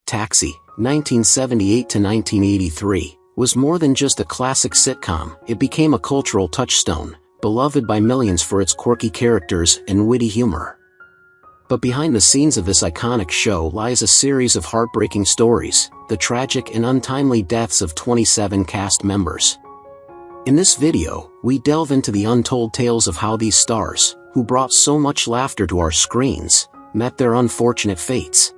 Taxi, 1978 to 1983, was more than just a classic sitcom. It became a cultural touchstone, beloved by millions for its quirky characters and witty humor. But behind the scenes of this iconic show lies a series of heartbreaking stories, the tragic and untimely deaths of 27 cast members. In this video, we delve into the untold tales of how these stars, who brought so much laughter to our screens, met their unfortunate fates.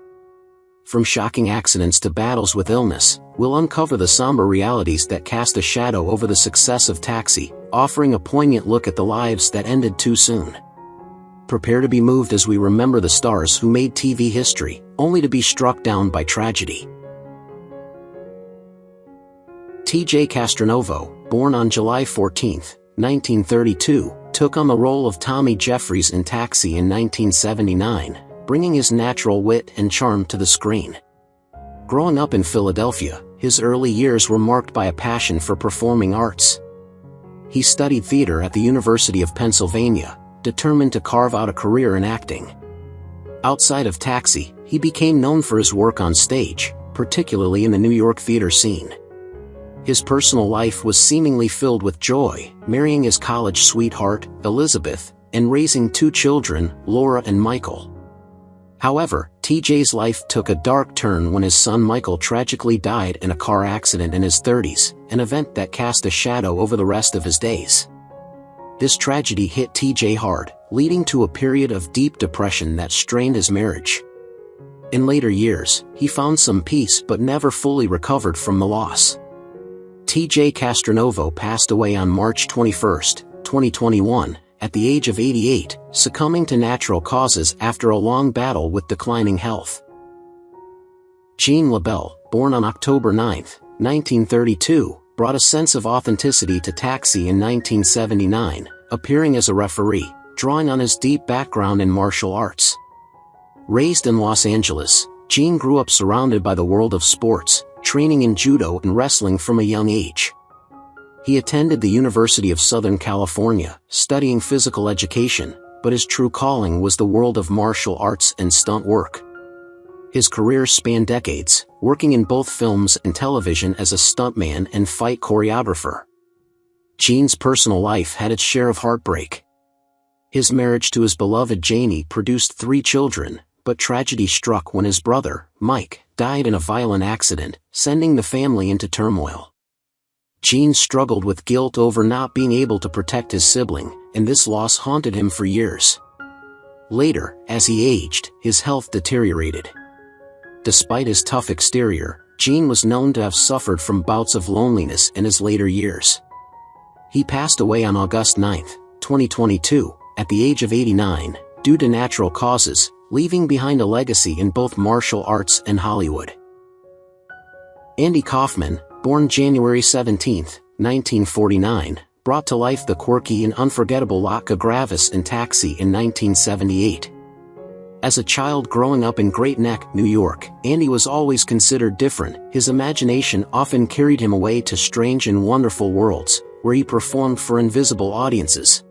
From shocking accidents to battles with illness, we'll uncover the somber realities that cast a shadow over the success of Taxi, offering a poignant look at the lives that ended too soon. Prepare to be moved as we remember the stars who made TV history, only to be struck down by tragedy. T.J. Castronovo, born on July 14, 1932, took on the role of Tommy Jeffries in Taxi in 1979, bringing his natural wit and charm to the screen. Growing up in Philadelphia, his early years were marked by a passion for performing arts. He studied theater at the University of Pennsylvania, determined to carve out a career in acting. Outside of Taxi, he became known for his work on stage, particularly in the New York theater scene. His personal life was seemingly filled with joy, marrying his college sweetheart, Elizabeth, and raising two children, Laura and Michael. However, TJ's life took a dark turn when his son Michael tragically died in a car accident in his 30s, an event that cast a shadow over the rest of his days. This tragedy hit TJ hard, leading to a period of deep depression that strained his marriage. In later years, he found some peace but never fully recovered from the loss. T.J. Castronovo passed away on March 21, 2021, at the age of 88, succumbing to natural causes after a long battle with declining health. Jean Labelle, born on October 9, 1932, brought a sense of authenticity to Taxi in 1979, appearing as a referee, drawing on his deep background in martial arts. Raised in Los Angeles, Jean grew up surrounded by the world of sports, training in judo and wrestling from a young age. He attended the University of Southern California, studying physical education, but his true calling was the world of martial arts and stunt work. His career spanned decades, working in both films and television as a stuntman and fight choreographer. Jean's personal life had its share of heartbreak. His marriage to his beloved Janie produced 3 children, but tragedy struck when his brother, Mike, died in a violent accident, sending the family into turmoil. Jean struggled with guilt over not being able to protect his sibling, and this loss haunted him for years. Later, as he aged, his health deteriorated. Despite his tough exterior, Jean was known to have suffered from bouts of loneliness in his later years. He passed away on August 9, 2022, at the age of 89, due to natural causes, leaving behind a legacy in both martial arts and Hollywood. Andy Kaufman, born January 17, 1949, brought to life the quirky and unforgettable Latka Gravis in Taxi in 1978. As a child growing up in Great Neck, New York, Andy was always considered different. His imagination often carried him away to strange and wonderful worlds, where he performed for invisible audiences.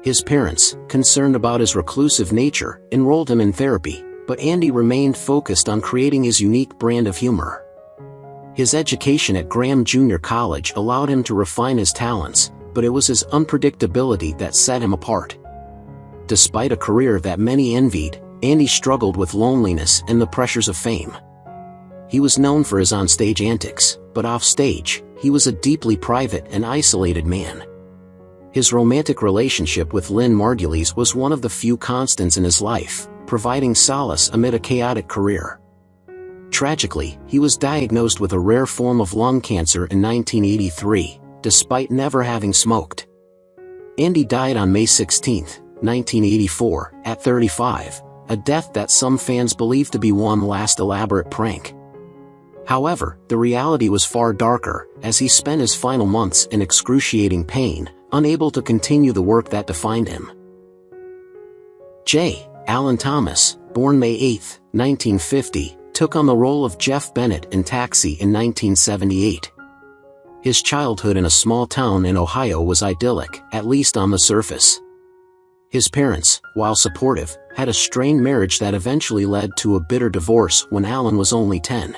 His parents, concerned about his reclusive nature, enrolled him in therapy, but Andy remained focused on creating his unique brand of humor. His education at Graham Junior College allowed him to refine his talents, but it was his unpredictability that set him apart. Despite a career that many envied, Andy struggled with loneliness and the pressures of fame. He was known for his onstage antics, but offstage, he was a deeply private and isolated man. His romantic relationship with Lynn Margulies was one of the few constants in his life, providing solace amid a chaotic career. Tragically, he was diagnosed with a rare form of lung cancer in 1983, despite never having smoked. Andy died on May 16, 1984, at 35, a death that some fans believed to be one last elaborate prank. However, the reality was far darker, as he spent his final months in excruciating pain, unable to continue the work that defined him. J. Allan Thomas, born May 8, 1950, took on the role of Jeff Bennett in Taxi in 1978. His childhood in a small town in Ohio was idyllic, at least on the surface. His parents, while supportive, had a strained marriage that eventually led to a bitter divorce when Allan was only 10.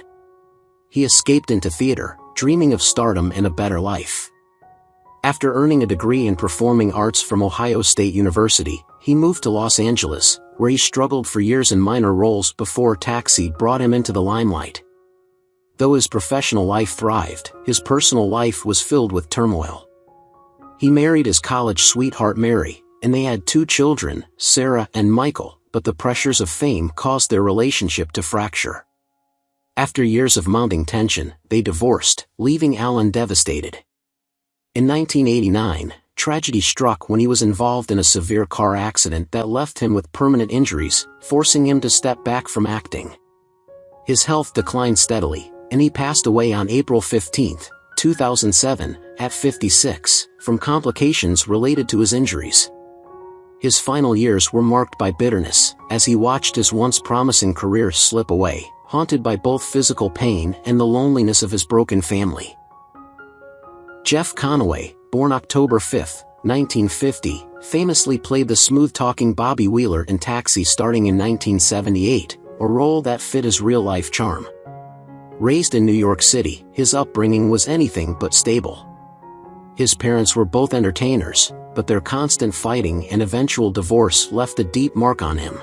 He escaped into theater, dreaming of stardom and a better life. After earning a degree in performing arts from Ohio State University, he moved to Los Angeles, where he struggled for years in minor roles before Taxi brought him into the limelight. Though his professional life thrived, his personal life was filled with turmoil. He married his college sweetheart Mary, and they had 2 children, Sarah and Michael, but the pressures of fame caused their relationship to fracture. After years of mounting tension, they divorced, leaving Allan devastated. In 1989, tragedy struck when he was involved in a severe car accident that left him with permanent injuries, forcing him to step back from acting. His health declined steadily, and he passed away on April 15, 2007, at 56, from complications related to his injuries. His final years were marked by bitterness, as he watched his once promising career slip away, haunted by both physical pain and the loneliness of his broken family. Jeff Conway, born October 5, 1950, famously played the smooth-talking Bobby Wheeler in Taxi starting in 1978, a role that fit his real-life charm. Raised in New York City, his upbringing was anything but stable. His parents were both entertainers, but their constant fighting and eventual divorce left a deep mark on him.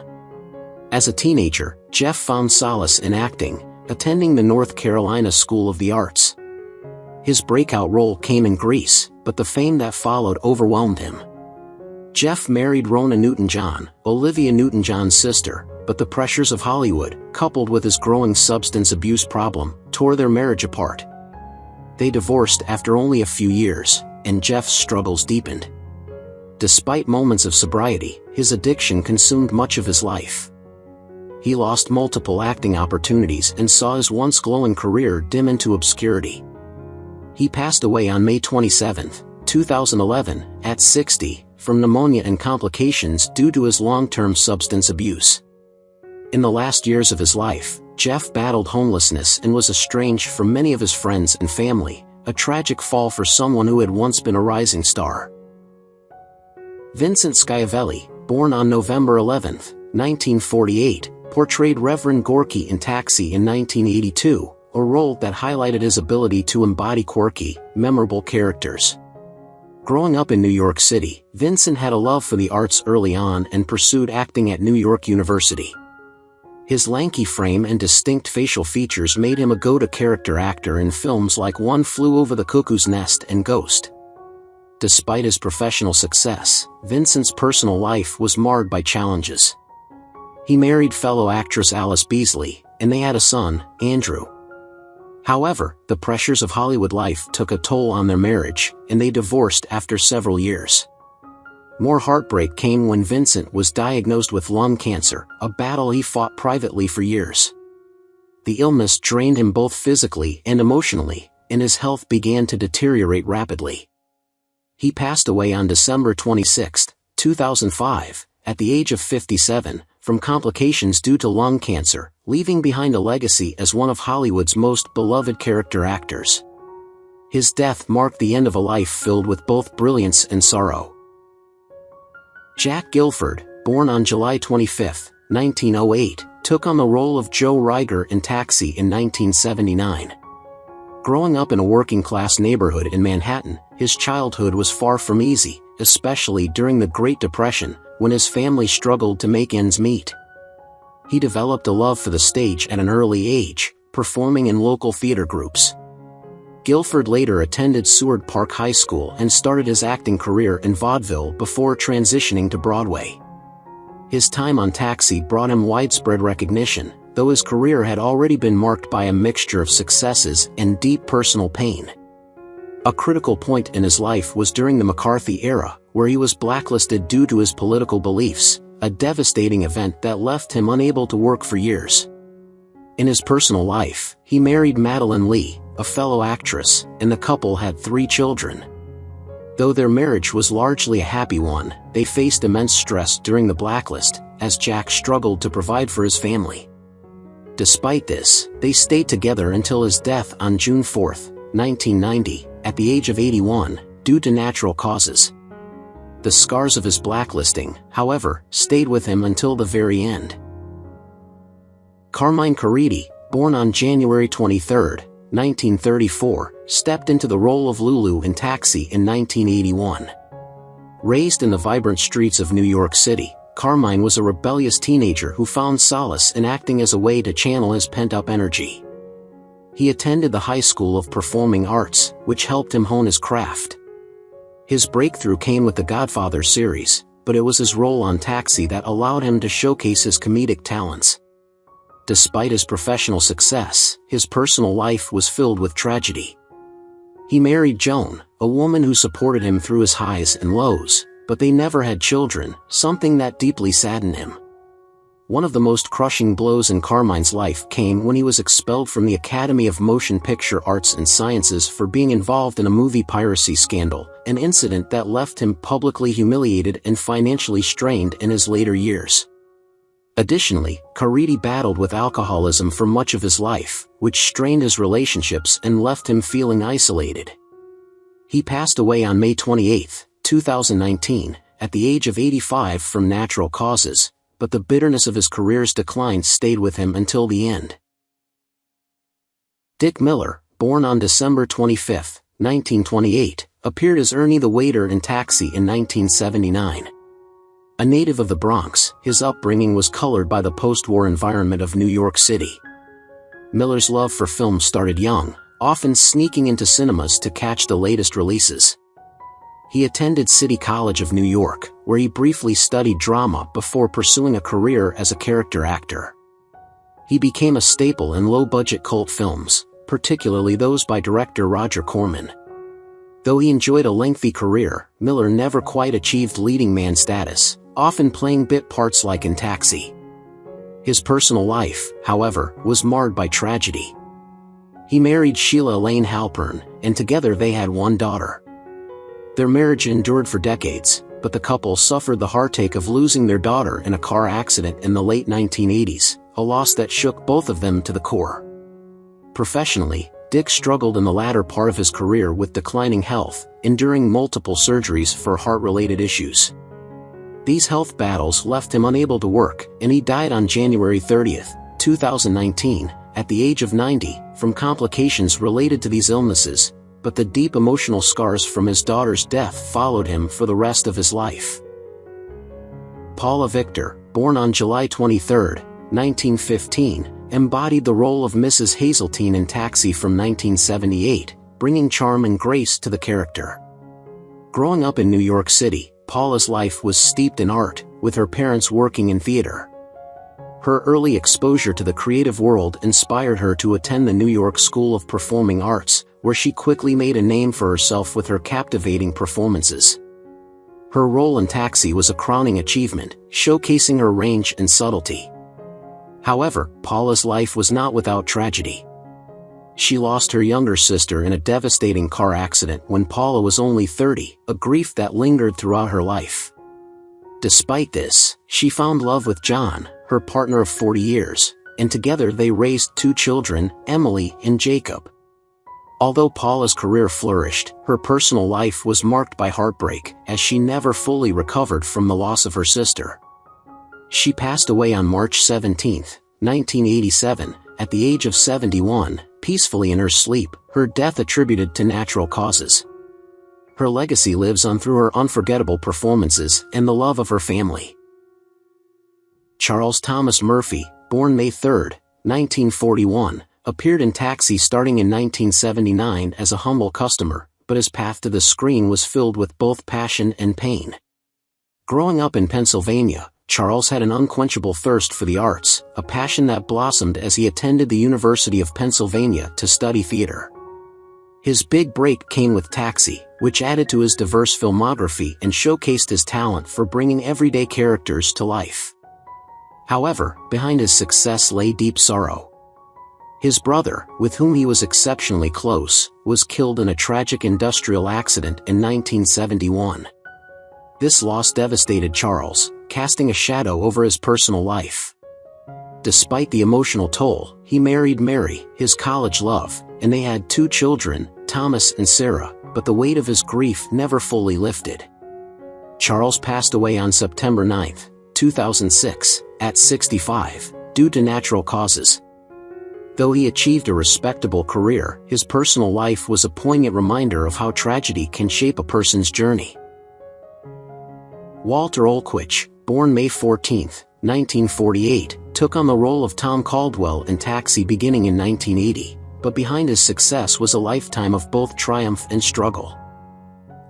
As a teenager, Jeff found solace in acting, attending the North Carolina School of the Arts. His breakout role came in Grease, but the fame that followed overwhelmed him. Jeff married Rona Newton-John, Olivia Newton-John's sister, but the pressures of Hollywood, coupled with his growing substance abuse problem, tore their marriage apart. They divorced after only a few years, and Jeff's struggles deepened. Despite moments of sobriety, his addiction consumed much of his life. He lost multiple acting opportunities and saw his once glowing career dim into obscurity. He passed away on May 27, 2011, at 60, from pneumonia and complications due to his long-term substance abuse. In the last years of his life, Jeff battled homelessness and was estranged from many of his friends and family, a tragic fall for someone who had once been a rising star. Vincent Skyy, born on November 11, 1948, portrayed Reverend Gorky in Taxi in 1982, a role that highlighted his ability to embody quirky, memorable characters. Growing up in New York City, Vincent had a love for the arts early on and pursued acting at New York University. His lanky frame and distinct facial features made him a go-to character actor in films like One Flew Over the Cuckoo's Nest and Ghost. Despite his professional success, Vincent's personal life was marred by challenges. He married fellow actress Alice Beasley, and they had a son, Andrew. However, the pressures of Hollywood life took a toll on their marriage, and they divorced after several years. More heartbreak came when Vincent was diagnosed with lung cancer, a battle he fought privately for years. The illness drained him both physically and emotionally, and his health began to deteriorate rapidly. He passed away on December 26, 2005, at the age of 57, from complications due to lung cancer, leaving behind a legacy as one of Hollywood's most beloved character actors. His death marked the end of a life filled with both brilliance and sorrow. Jack Guilford, born on July 25, 1908, took on the role of Joe Riger in Taxi in 1979. Growing up in a working-class neighborhood in Manhattan, his childhood was far from easy, especially during the Great Depression, when his family struggled to make ends meet. He developed a love for the stage at an early age, performing in local theater groups. Guilford later attended Seward Park High School and started his acting career in vaudeville before transitioning to Broadway. His time on Taxi brought him widespread recognition, though his career had already been marked by a mixture of successes and deep personal pain. A critical point in his life was during the McCarthy era, where he was blacklisted due to his political beliefs, a devastating event that left him unable to work for years. In his personal life, he married Madeline Lee, a fellow actress, and the couple had 3 children. Though their marriage was largely a happy one, they faced immense stress during the blacklist, as Jack struggled to provide for his family. Despite this, they stayed together until his death on June 4, 1990, at the age of 81, due to natural causes. The scars of his blacklisting, however, stayed with him until the very end. Carmine KIDI, born on January 23, 1934, stepped into the role of Lulu in Taxi in 1981. Raised in the vibrant streets of New York City, Carmine was a rebellious teenager who found solace in acting as a way to channel his pent-up energy. He attended the High School of Performing Arts, which helped him hone his craft. His breakthrough came with the Godfather series, but it was his role on Taxi that allowed him to showcase his comedic talents. Despite his professional success, his personal life was filled with tragedy. He married Joan, a woman who supported him through his highs and lows, but they never had children, something that deeply saddened him. One of the most crushing blows in Carmine's life came when he was expelled from the Academy of Motion Picture Arts and Sciences for being involved in a movie piracy scandal, an incident that left him publicly humiliated and financially strained in his later years. Additionally, KIDI battled with alcoholism for much of his life, which strained his relationships and left him feeling isolated. He passed away on May 28, 2019, at the age of 85 from natural causes, but the bitterness of his career's decline stayed with him until the end. Dick Miller, born on December 25, 1928, appeared as Ernie the waiter in Taxi in 1979. A native of the Bronx, his upbringing was colored by the post-war environment of New York City. Miller's love for film started young, often sneaking into cinemas to catch the latest releases. He attended City College of New York, where he briefly studied drama before pursuing a career as a character actor. He became a staple in low-budget cult films, particularly those by director Roger Corman. Though he enjoyed a lengthy career, Miller never quite achieved leading man status, often playing bit parts like in Taxi. His personal life, however, was marred by tragedy. He married Sheila Elaine Halpern, and together they had one daughter. Their marriage endured for decades, but the couple suffered the heartache of losing their daughter in a car accident in the late 1980s, a loss that shook both of them to the core. Professionally, Dick struggled in the latter part of his career with declining health, enduring multiple surgeries for heart-related issues. These health battles left him unable to work, and he died on January 30, 2019, at the age of 90, from complications related to these illnesses, but the deep emotional scars from his daughter's death followed him for the rest of his life. Paula Victor, born on July 23, 1915, embodied the role of Mrs. Hazeltine in Taxi from 1978, bringing charm and grace to the character. Growing up in New York City, Paula's life was steeped in art, with her parents working in theater. Her early exposure to the creative world inspired her to attend the New York School of Performing Arts, where she quickly made a name for herself with her captivating performances. Her role in Taxi was a crowning achievement, showcasing her range and subtlety. However, Paula's life was not without tragedy. She lost her younger sister in a devastating car accident when Paula was only 30, a grief that lingered throughout her life. Despite this, she found love with John, her partner of 40 years, and together they raised two children, Emily and Jacob. Although Paula's career flourished, her personal life was marked by heartbreak, as she never fully recovered from the loss of her sister. She passed away on March 17, 1987, at the age of 71, peacefully in her sleep, her death attributed to natural causes. Her legacy lives on through her unforgettable performances and the love of her family. Charles Thomas Murphy, born May 3, 1941, appeared in Taxi starting in 1979 as a humble customer, but his path to the screen was filled with both passion and pain. Growing up in Pennsylvania, Charles had an unquenchable thirst for the arts, a passion that blossomed as he attended the University of Pennsylvania to study theater. His big break came with Taxi, which added to his diverse filmography and showcased his talent for bringing everyday characters to life. However, behind his success lay deep sorrow. His brother, with whom he was exceptionally close, was killed in a tragic industrial accident in 1971. This loss devastated Charles, casting a shadow over his personal life. Despite the emotional toll, he married Mary, his college love, and they had two children, Thomas and Sarah, but the weight of his grief never fully lifted. Charles passed away on September 9, 2006, at 65, due to natural causes. Though he achieved a respectable career, his personal life was a poignant reminder of how tragedy can shape a person's journey. Walter Oquit, born May 14, 1948, took on the role of Tom Caldwell in Taxi beginning in 1980, but behind his success was a lifetime of both triumph and struggle.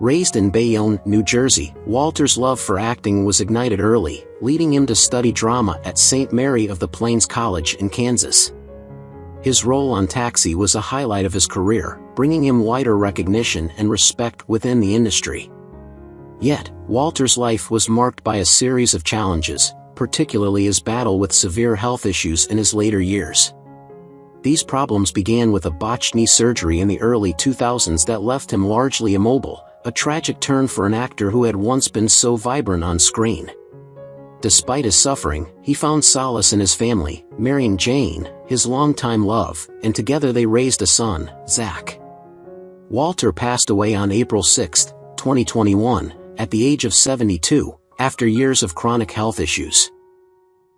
Raised in Bayonne, New Jersey, Walter's love for acting was ignited early, leading him to study drama at St. Mary of the Plains College in Kansas. His role on Taxi was a highlight of his career, bringing him wider recognition and respect within the industry. Yet, Walter's life was marked by a series of challenges, particularly his battle with severe health issues in his later years. These problems began with a botched knee surgery in the early 2000s that left him largely immobile, a tragic turn for an actor who had once been so vibrant on screen. Despite his suffering, he found solace in his family, marrying Jane, his longtime love, and together they raised a son, Zach. Walter passed away on April 6, 2021, at the age of 72, after years of chronic health issues.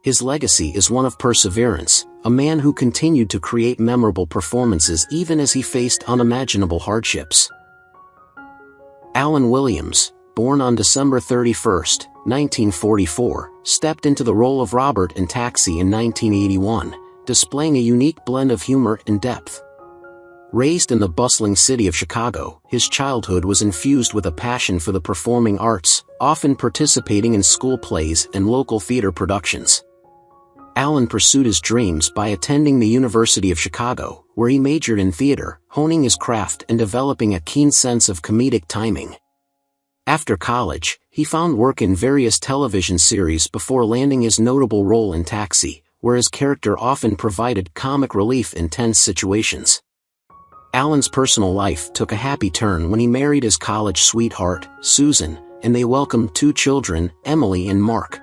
His legacy is one of perseverance, a man who continued to create memorable performances even as he faced unimaginable hardships. Allan Williams, born on December 31, 1944, stepped into the role of Robert in Taxi in 1981, displaying a unique blend of humor and depth. Raised in the bustling city of Chicago, his childhood was infused with a passion for the performing arts, often participating in school plays and local theater productions. Allan pursued his dreams by attending the University of Chicago, where he majored in theater, honing his craft and developing a keen sense of comedic timing. After college, he found work in various television series before landing his notable role in Taxi, where his character often provided comic relief in tense situations. Allan's personal life took a happy turn when he married his college sweetheart, Susan, and they welcomed 2 children, Emily and Mark.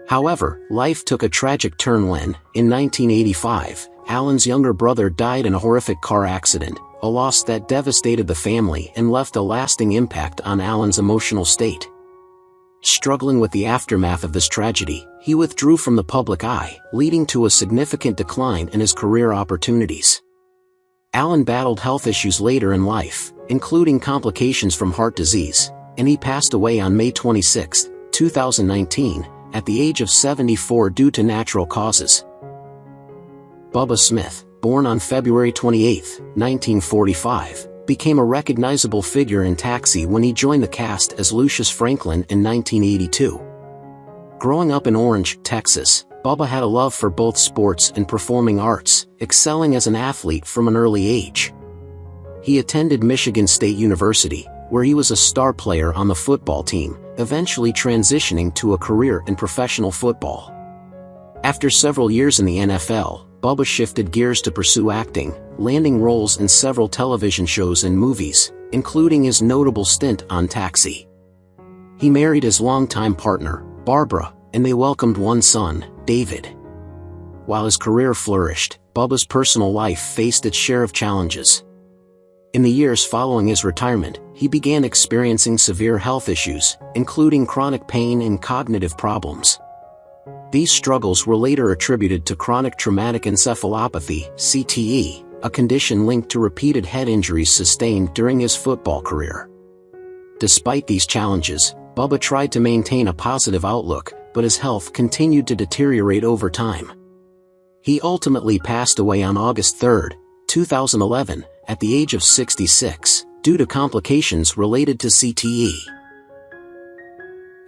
However, life took a tragic turn when, in 1985, Allan's younger brother died in a horrific car accident, a loss that devastated the family and left a lasting impact on Allan's emotional state. Struggling with the aftermath of this tragedy, he withdrew from the public eye, leading to a significant decline in his career opportunities. Allan battled health issues later in life, including complications from heart disease, and he passed away on May 26, 2019, at the age of 74 due to natural causes. Bubba Smith, born on February 28, 1945, became a recognizable figure in Taxi when he joined the cast as Lucius Franklin in 1982. Growing up in Orange, Texas, Bubba had a love for both sports and performing arts, excelling as an athlete from an early age. He attended Michigan State University, where he was a star player on the football team, eventually transitioning to a career in professional football. After several years in the NFL, Bubba shifted gears to pursue acting, landing roles in several television shows and movies, including his notable stint on Taxi. He married his longtime partner, Barbara, and they welcomed one son, David. While his career flourished, Bubba's personal life faced its share of challenges. In the years following his retirement, he began experiencing severe health issues, including chronic pain and cognitive problems. These struggles were later attributed to chronic traumatic encephalopathy, CTE, a condition linked to repeated head injuries sustained during his football career. Despite these challenges, Bubba tried to maintain a positive outlook, but his health continued to deteriorate over time. He ultimately passed away on August 3, 2011, at the age of 66, due to complications related to CTE.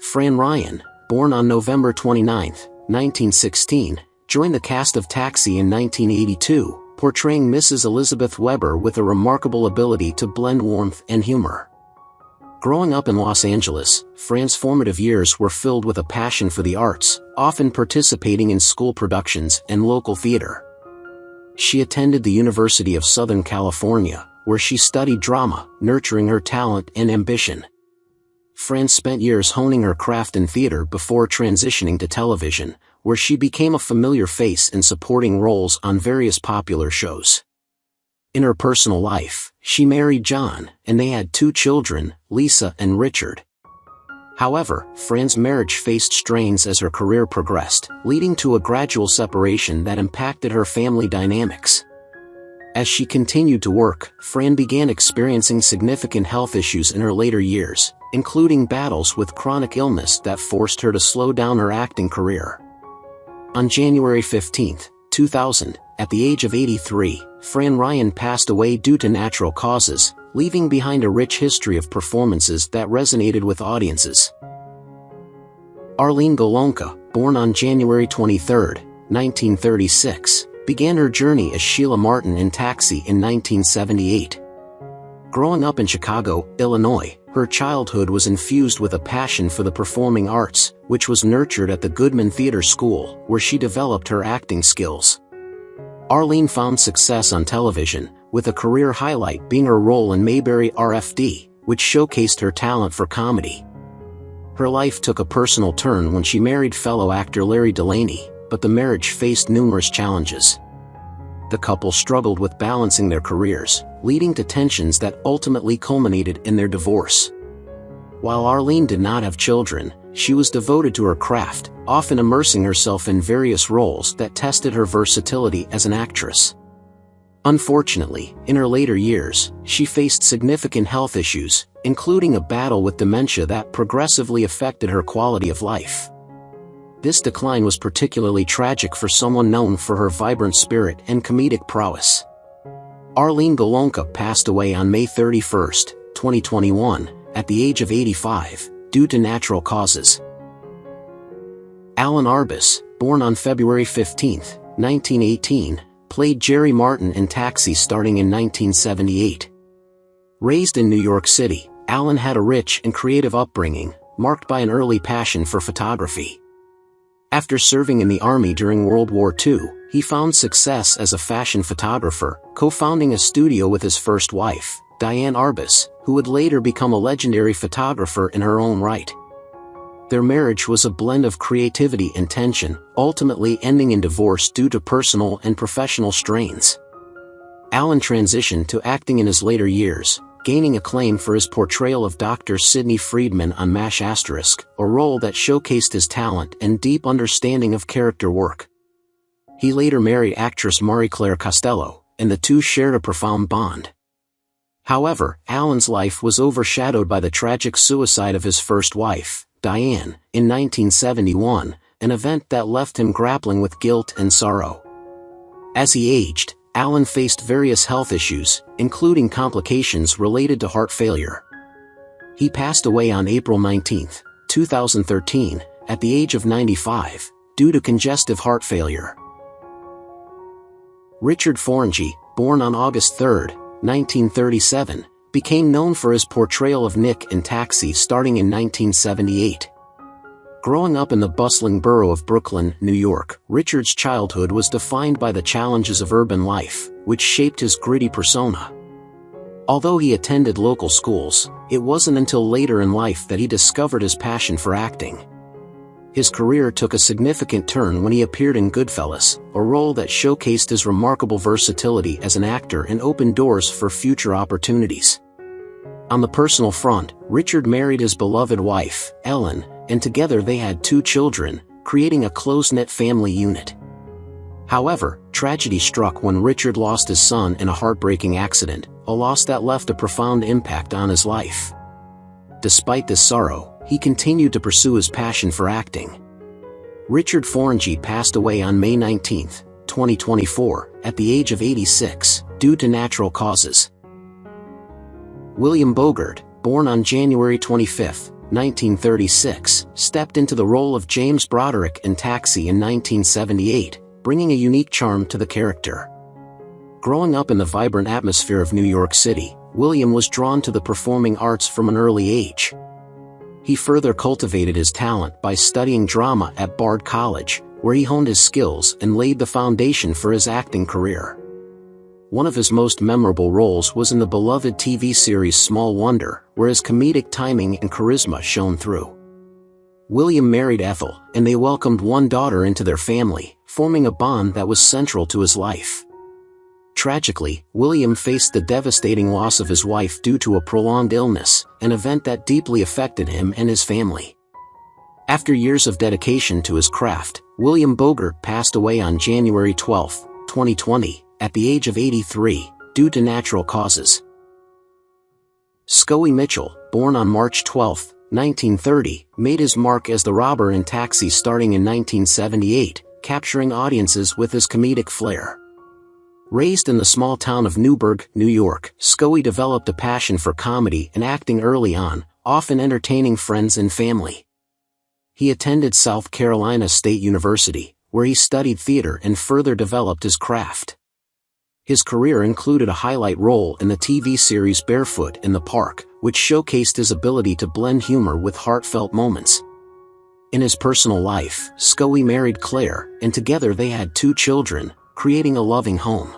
Fran Ryan, born on November 29, 1916, joined the cast of Taxi in 1982, portraying Mrs. Elizabeth Weber with a remarkable ability to blend warmth and humor. Growing up in Los Angeles, Fran's formative years were filled with a passion for the arts, often participating in school productions and local theater. She attended the University of Southern California, where she studied drama, nurturing her talent and ambition. Fran spent years honing her craft in theater before transitioning to television, where she became a familiar face in supporting roles on various popular shows. In her personal life, she married John, and they had 2 children, Lisa and Richard. However, Fran's marriage faced strains as her career progressed, leading to a gradual separation that impacted her family dynamics. As she continued to work, Fran began experiencing significant health issues in her later years, including battles with chronic illness that forced her to slow down her acting career. On January 15, 2000, at the age of 83, Fran Ryan passed away due to natural causes, leaving behind a rich history of performances that resonated with audiences. Arlene Golonka, born on January 23, 1936, began her journey as Sheila Martin in Taxi in 1978. Growing up in Chicago, Illinois, her childhood was infused with a passion for the performing arts, which was nurtured at the Goodman Theater School, where she developed her acting skills. Arlene found success on television, with a career highlight being her role in Mayberry RFD, which showcased her talent for comedy. Her life took a personal turn when she married fellow actor Larry Delaney, but the marriage faced numerous challenges. The couple struggled with balancing their careers, leading to tensions that ultimately culminated in their divorce. While Arlene did not have children, she was devoted to her craft, often immersing herself in various roles that tested her versatility as an actress. Unfortunately, in her later years, she faced significant health issues, including a battle with dementia that progressively affected her quality of life. This decline was particularly tragic for someone known for her vibrant spirit and comedic prowess. Arlene Golonka passed away on May 31, 2021, at the age of 85, due to natural causes. Alan Arbus, born on February 15, 1918, played Jerry Martin in Taxi starting in 1978. Raised in New York City, Alan had a rich and creative upbringing, marked by an early passion for photography. After serving in the Army during World War II, he found success as a fashion photographer, co-founding a studio with his first wife, Diane Arbus, who would later become a legendary photographer in her own right. Their marriage was a blend of creativity and tension, ultimately ending in divorce due to personal and professional strains. Alan transitioned to acting in his later years, gaining acclaim for his portrayal of Dr. Sidney Friedman on MASH*, a role that showcased his talent and deep understanding of character work. He later married actress Marie-Claire Costello, and the two shared a profound bond. However, Alan's life was overshadowed by the tragic suicide of his first wife, Diane, in 1971, an event that left him grappling with guilt and sorrow. As he aged, Alan faced various health issues, including complications related to heart failure. He passed away on April 19, 2013, at the age of 95, due to congestive heart failure. Richard Foringey, born on August 3, 1937, became known for his portrayal of Nick in Taxi starting in 1978. Growing up in the bustling borough of Brooklyn, New York, Richard's childhood was defined by the challenges of urban life, which shaped his gritty persona. Although he attended local schools, it wasn't until later in life that he discovered his passion for acting. His career took a significant turn when he appeared in Goodfellas, a role that showcased his remarkable versatility as an actor and opened doors for future opportunities. On the personal front, Richard married his beloved wife, Ellen, and together they had 2 children, creating a close-knit family unit. However, tragedy struck when Richard lost his son in a heartbreaking accident, a loss that left a profound impact on his life. Despite this sorrow, he continued to pursue his passion for acting. Richard Foringey passed away on May 19, 2024, at the age of 86, due to natural causes. William Bogard, born on January 25, 1936, stepped into the role of James Broderick in Taxi in 1978, bringing a unique charm to the character. Growing up in the vibrant atmosphere of New York City, William was drawn to the performing arts from an early age. He further cultivated his talent by studying drama at Bard College, where he honed his skills and laid the foundation for his acting career. One of his most memorable roles was in the beloved TV series Small Wonder, where his comedic timing and charisma shone through. William married Ethel, and they welcomed one daughter into their family, forming a bond that was central to his life. Tragically, William faced the devastating loss of his wife due to a prolonged illness, an event that deeply affected him and his family. After years of dedication to his craft, William Bogard passed away on January 12, 2020, at the age of 83, due to natural causes. Skyy Mitchell, born on March 12, 1930, made his mark as the robber in Taxi starting in 1978, capturing audiences with his comedic flair. Raised in the small town of Newburgh, New York, Skyy developed a passion for comedy and acting early on, often entertaining friends and family. He attended South Carolina State University, where he studied theater and further developed his craft. His career included a highlight role in the TV series Barefoot in the Park, which showcased his ability to blend humor with heartfelt moments. In his personal life, Skyy married Claire, and together they had 2 children, creating a loving home.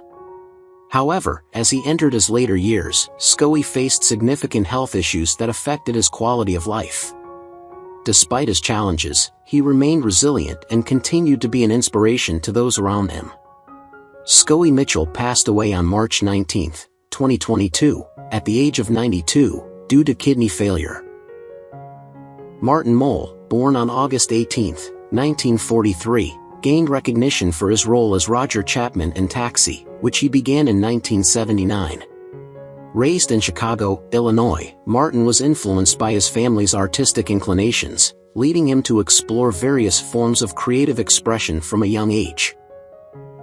However, as he entered his later years, Skyy faced significant health issues that affected his quality of life. Despite his challenges, he remained resilient and continued to be an inspiration to those around him. Skyy Mitchell passed away on March 19, 2022, at the age of 92, due to kidney failure. Martin Mull, born on August 18, 1943, gained recognition for his role as Roger Chapman in Taxi, which he began in 1979. Raised in Chicago, Illinois, Martin was influenced by his family's artistic inclinations, leading him to explore various forms of creative expression from a young age.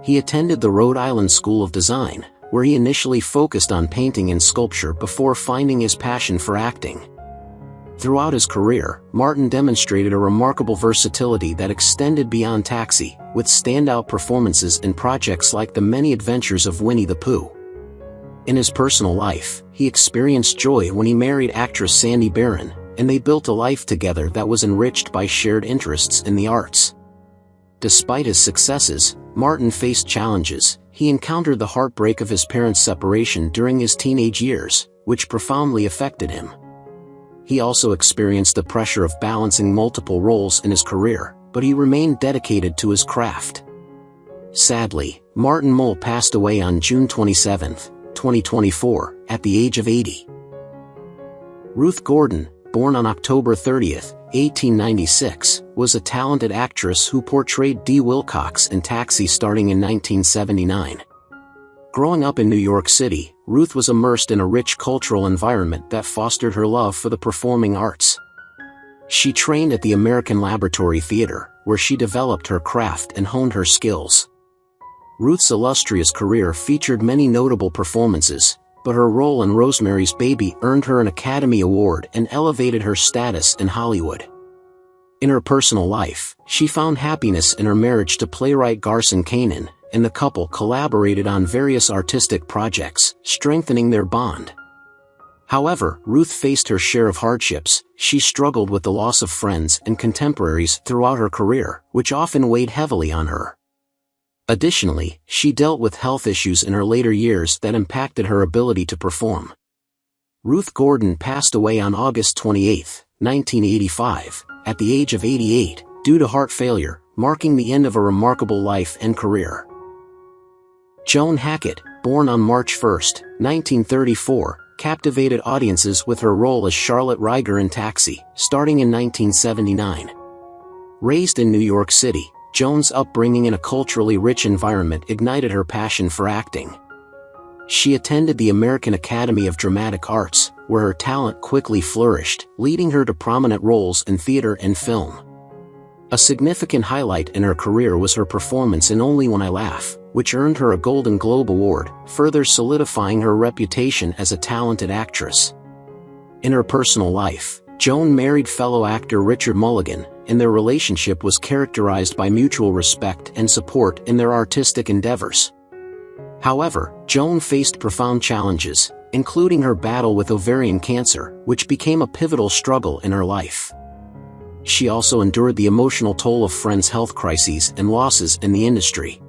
He attended the Rhode Island School of Design, where he initially focused on painting and sculpture before finding his passion for acting. Throughout his career, Martin demonstrated a remarkable versatility that extended beyond Taxi, with standout performances in projects like The Many Adventures of Winnie the Pooh. In his personal life, he experienced joy when he married actress Sandy Barron, and they built a life together that was enriched by shared interests in the arts. Despite his successes, Martin faced challenges. He encountered the heartbreak of his parents' separation during his teenage years, which profoundly affected him. He also experienced the pressure of balancing multiple roles in his career, but he remained dedicated to his craft. Sadly, Martin Mull passed away on June 27, 2024, at the age of 80. Ruth Gordon, born on October 30, 1896, was a talented actress who portrayed Dee Wilcox in Taxi starting in 1979. Growing up in New York City, Ruth was immersed in a rich cultural environment that fostered her love for the performing arts. She trained at the American Laboratory Theater, where she developed her craft and honed her skills. Ruth's illustrious career featured many notable performances, but her role in Rosemary's Baby earned her an Academy Award and elevated her status in Hollywood. In her personal life, she found happiness in her marriage to playwright Garson Kanin, and the couple collaborated on various artistic projects, strengthening their bond. However, Ruth faced her share of hardships. She struggled with the loss of friends and contemporaries throughout her career, which often weighed heavily on her. Additionally, she dealt with health issues in her later years that impacted her ability to perform. Ruth Gordon passed away on August 28, 1985, at the age of 88, due to heart failure, marking the end of a remarkable life and career. Joan Hackett, born on March 1, 1934, captivated audiences with her role as Charlotte Ryger in Taxi, starting in 1979. Raised in New York City, Joan's upbringing in a culturally rich environment ignited her passion for acting. She attended the American Academy of Dramatic Arts, where her talent quickly flourished, leading her to prominent roles in theater and film. A significant highlight in her career was her performance in Only When I Laugh, which earned her a Golden Globe Award, further solidifying her reputation as a talented actress. In her personal life, Joan married fellow actor Richard Mulligan, and their relationship was characterized by mutual respect and support in their artistic endeavors. However, Joan faced profound challenges, including her battle with ovarian cancer, which became a pivotal struggle in her life. She also endured the emotional toll of friends' health crises and losses in the industry.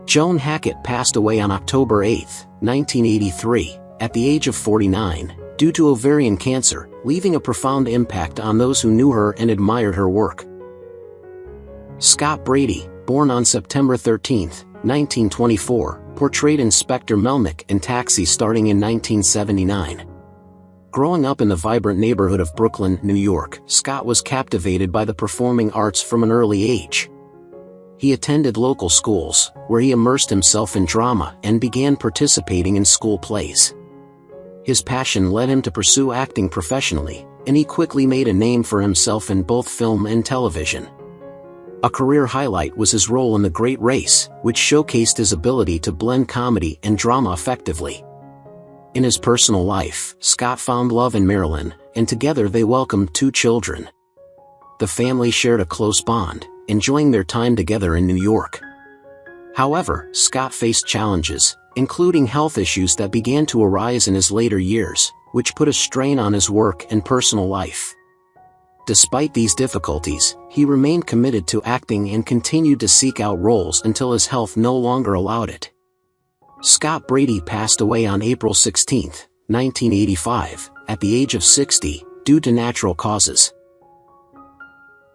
Joan Hackett passed away on October 8, 1983, at the age of 49, due to ovarian cancer, leaving a profound impact on those who knew her and admired her work. Scott Brady, born on September 13, 1924, portrayed Inspector Melnick in Taxi starting in 1979. Growing up in the vibrant neighborhood of Brooklyn, New York, Scott was captivated by the performing arts from an early age. He attended local schools, where he immersed himself in drama and began participating in school plays. His passion led him to pursue acting professionally, and he quickly made a name for himself in both film and television. A career highlight was his role in The Great Race, which showcased his ability to blend comedy and drama effectively. In his personal life, Scott found love in Marilyn, and together they welcomed 2 children. The family shared a close bond, enjoying their time together in New York. However, Scott faced challenges, including health issues that began to arise in his later years, which put a strain on his work and personal life. Despite these difficulties, he remained committed to acting and continued to seek out roles until his health no longer allowed it. Scott Brady passed away on April 16, 1985, at the age of 60, due to natural causes.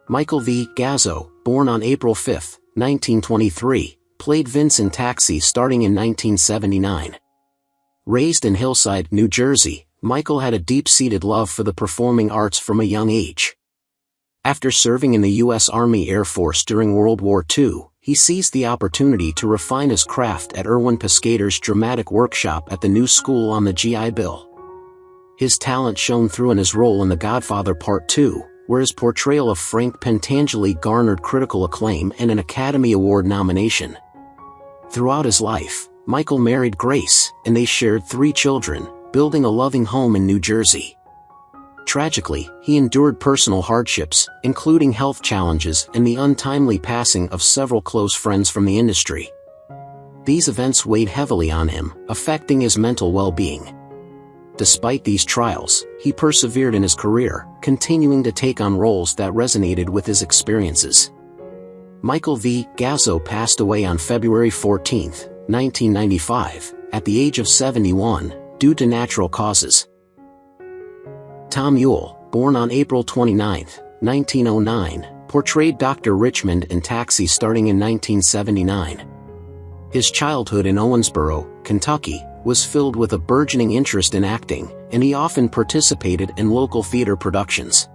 Michael V. Gazo, born on April 5, 1923, played Vince in Taxi starting in 1979. Raised in Hillside, New Jersey, Michael had a deep-seated love for the performing arts from a young age. After serving in the U.S. Army Air Force during World War II, he seized the opportunity to refine his craft at Irwin Piscator's dramatic workshop at the New School on the GI Bill. His talent shone through in his role in The Godfather Part 2, where his portrayal of Frank Pentangeli garnered critical acclaim and an Academy Award nomination. Throughout his life, Michael married Grace, and they shared 3 children, building a loving home in New Jersey. Tragically, he endured personal hardships, including health challenges and the untimely passing of several close friends from the industry. These events weighed heavily on him, affecting his mental well-being. Despite these trials, he persevered in his career, continuing to take on roles that resonated with his experiences. Michael V. Gazo passed away on February 14, 1995, at the age of 71, due to natural causes. Tommuu, born on April 29, 1909, portrayed Dr. Richmond in Taxi starting in 1979. His childhood in Owensboro, Kentucky, was filled with a burgeoning interest in acting, and he often participated in local theater productions.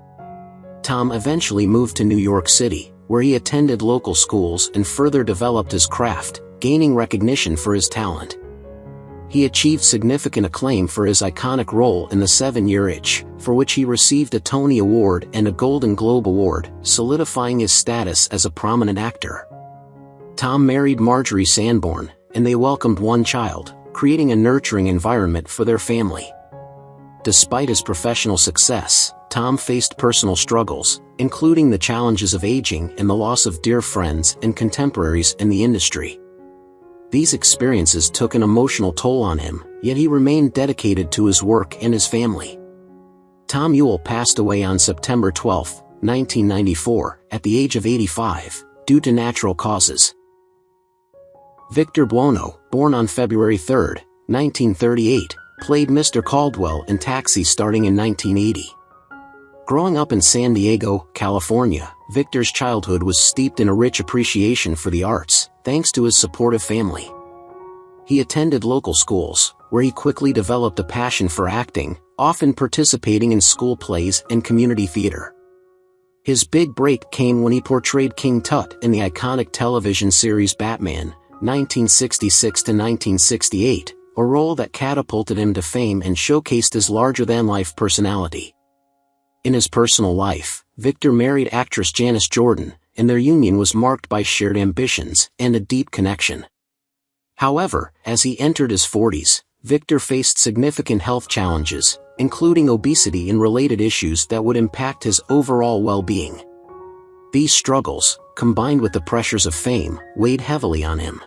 Tom eventually moved to New York City, where he attended local schools and further developed his craft, gaining recognition for his talent. He achieved significant acclaim for his iconic role in The 7-Year Itch, for which he received a Tony Award and a Golden Globe Award, solidifying his status as a prominent actor. Tom married Marjorie Sanborn, and they welcomed 1 child, creating a nurturing environment for their family. Despite his professional success, Tom faced personal struggles, including the challenges of aging and the loss of dear friends and contemporaries in the industry. These experiences took an emotional toll on him, yet he remained dedicated to his work and his family. Tommuu passed away on September 12, 1994, at the age of 85, due to natural causes. Victor Buono, born on February 3, 1938, played Mr. Caldwell in Taxi starting in 1980. Growing up in San Diego, California, Victor's childhood was steeped in a rich appreciation for the arts, thanks to his supportive family. He attended local schools, where he quickly developed a passion for acting, often participating in school plays and community theater. His big break came when he portrayed King Tut in the iconic television series Batman, 1966 to 1968, a role that catapulted him to fame and showcased his larger-than-life personality. In his personal life, Victor married actress Janis Jordan, and their union was marked by shared ambitions and a deep connection. However, as he entered his 40s, Victor faced significant health challenges, including obesity and related issues that would impact his overall well-being. These struggles, combined with the pressures of fame, weighed heavily on him.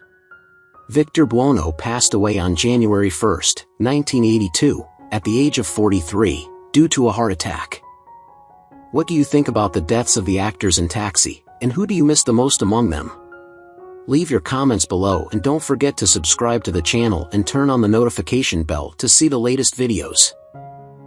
Victor Buono passed away on January 1, 1982, at the age of 43, due to a heart attack. What do you think about the deaths of the actors in Taxi, and who do you miss the most among them? Leave your comments below and don't forget to subscribe to the channel and turn on the notification bell to see the latest videos.